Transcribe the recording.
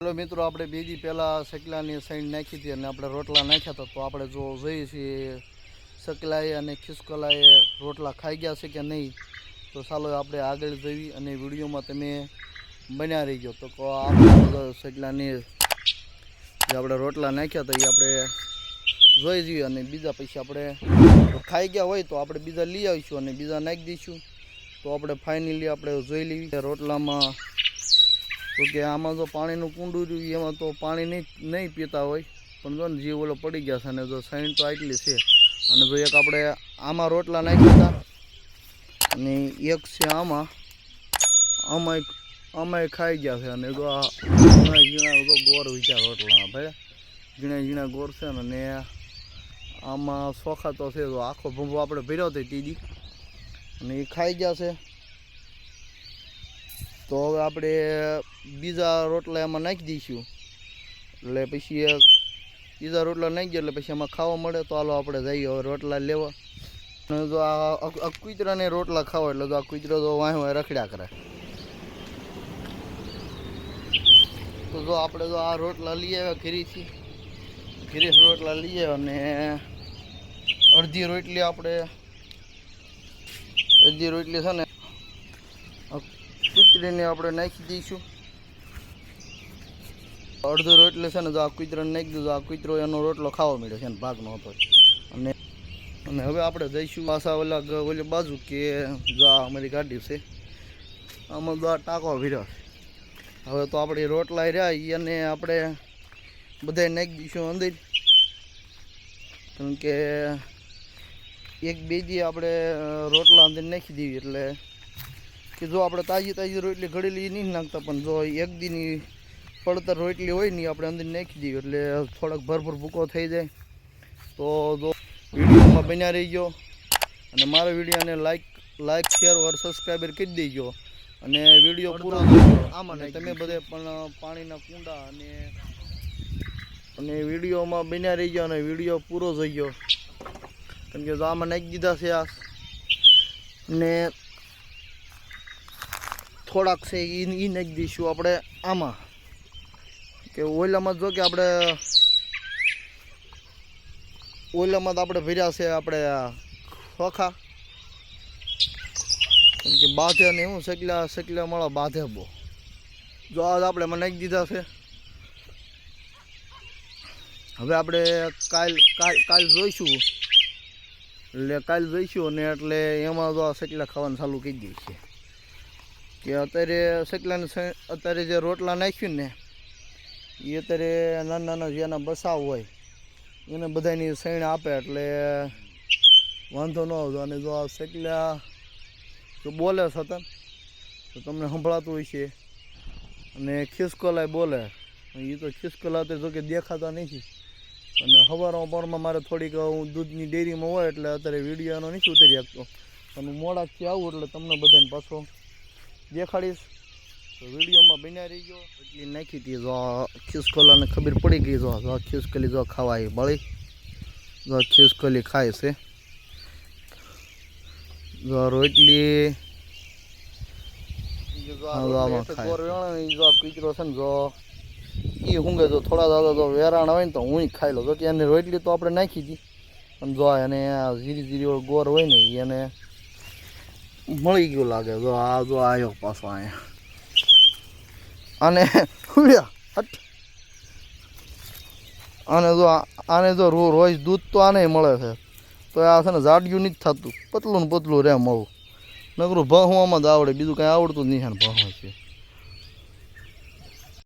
Hello मित्रों, આપણે બે દી પહેલાં સકલાની સાઈડ નાખી હતી અને આપણે રોટલા નાખ્યા હતા. તો આપણે જો જોઈએ છીએ સકલાએ અને ખિસકોલાએ રોટલા ખાઈ ગયા છે કે નહીં. તો ચાલો આપણે આગળ જઈએ અને વિડીયોમાં તમે બન્યા રહી ગયો. તો આપણે સકલાની જે આપણે રોટલા નાખ્યા હતા એ આપણે જોઈ જઈએ અને બીજા પછી આપણે ખાઈ ગયા હોય તો આપણે બીજા લઈ આવીશું અને બીજા નાખી દઈશું. તો આપણે ફાઇનલી આપણે જોઈ લઈએ રોટલામાં. તો કે આમાં જો પાણીનું કુંડું રહ્યું એમાં તો પાણી નહીં પીતા હોય, પણ જો ને જીવ ઓલો પડી ગયા છે. અને જો સાઈડ તો આટલી છે. અને જો એક આપણે આમાં રોટલા નાખ્યા હતા અને એક છે આમાંય ખાઈ ગયા છે. અને જો આ ઝીણા તો ગોર વિચાર રોટલામાં ભાઈ ઝીણા ગોર છે ને. અને આમાં ચોખા તો છે. તો આખો ભૂંભો આપણે ભર્યો હતો તીજી અને એ ખાઈ ગયા છે. તો હવે આપણે બીજા રોટલા એમાં નાખી દઈશું. એટલે પછી બીજા રોટલા નાખી ગયા એટલે પછી એમાં ખાવા મળે. તો હાલો આપણે જઈએ હવે રોટલા લેવા. અને જો આ કૂતરાને રોટલા ખાવા એટલે તો આ કૂતરો તો વાંહે રખડ્યા કરે. તો જો આપણે તો આ રોટલા લઈ આવ્યા ઘરેથી રોટલા લઈ આવ્યા અને અડધી રોટલી છે ને કૂતરીને આપણે નાખી દઈશું. અડધો રોટલો છે ને જો આ કૂતરાને નાખી દીધું. આ કૂતરો એનો રોટલો ખાવા મળ્યો છે ને ભાગનો હતો. અને હવે આપણે જઈશું પાછા ઓલી બાજુ કે જો આ અમારી ગાડી છે આમાં જો આ ટાંકો ભર્યો છે. હવે તો આપણે રોટલા રહ્યા અને આપણે બધા નાખી દઈશું અંદર. કારણ કે એક બે દી આપણે રોટલા અંદર નાખી દઈએ એટલે કે જો આપણે તાજી રોટલી ઘડેલી નહીં નાખતા, પણ જો એક દીની પડતર રોટલી હોય ને આપણે અંદર નાખી દઈએ એટલે થોડાક ભરપૂર ભૂકો થઈ જાય. તો જો વિડીયોમાં બન્યા રહી ગયો અને મારા વિડીયોને લાઈક શેર ઓર સબસ્ક્રાઈબર કરી દેજો. અને વિડીયો પૂરો જોજો. આમાં તમે બધે પણ પાણીના કુંડા અને વિડીયોમાં બન્યા રહી ગયો અને વિડીયો પૂરો જોઈ ગયો. કારણ કે જો આમાં નાખી દીધા છે આ ને થોડાક છે એ નાખી દઈશું આપણે આમાં. કે ઓલામાં જો કે ઓલામાં તો આપણે ભર્યા છે આપણે ચોખા. કેમ કે બાંધે ને એવું સકલા મળે બાંધે બહુ. જો આજ આપણે એમાં નાખી દીધા છે. હવે આપણે કાલ જોઈશું અને એટલે એમાં જો આ સકલા ખાવાનું ચાલુ કરી દઈએ છીએ. કે અત્યારે જે રોટલા નાખ્યું ને એ અત્યારે નાના જેના બસાવ હોય એને બધાની સૈણ આપે એટલે વાંધો ન આવતો. અને જો આ સકલા જો બોલે સતન તો તમને સંભળાતું હોય છે. અને ખિસકોલાય બોલે એ તો ખિસકોલા તો જો કે દેખાતા નથી. અને સવારમાં પરમાં મારે થોડીક દૂધની ડેરીમાં હોય એટલે અત્યારે વિડીયોનો નથી ઉતરી શકતો. અને મોડાથી આવું એટલે તમને બધાને પાછો દેખાડીશ. તો વિડીયોમાં બન્યા રહી ગયો. એટલી નાખી હતી જો ખિસકોલાને ખબર પડી ગઈ. જો ખિસકોલી જો ખાવાય બળી જો ખિસકોલી ખાય છે. જો રોટલી જો કૂતરો છે ને જો એ ઊંઘે તો થોડા દાદા તો વેરાણ હોય ને તો હું ખાઈ લો. તો કે એને રોટલી તો આપણે નાખી હતી પણ જો એને જીરી ગોર હોય ને એને મળી ગયું લાગે. જો આ જો આવ્યો પાછો અહીંયા આને જો રોજ દૂધ તો આને મળે છે. તો આ છે ને જાડિયું નથી થતું, પતલું ને પતલું રે મળું. નકરું ભહવામાં જ આવડે, બીજું કાંઈ આવડતું જ નહીં. ભહવા છે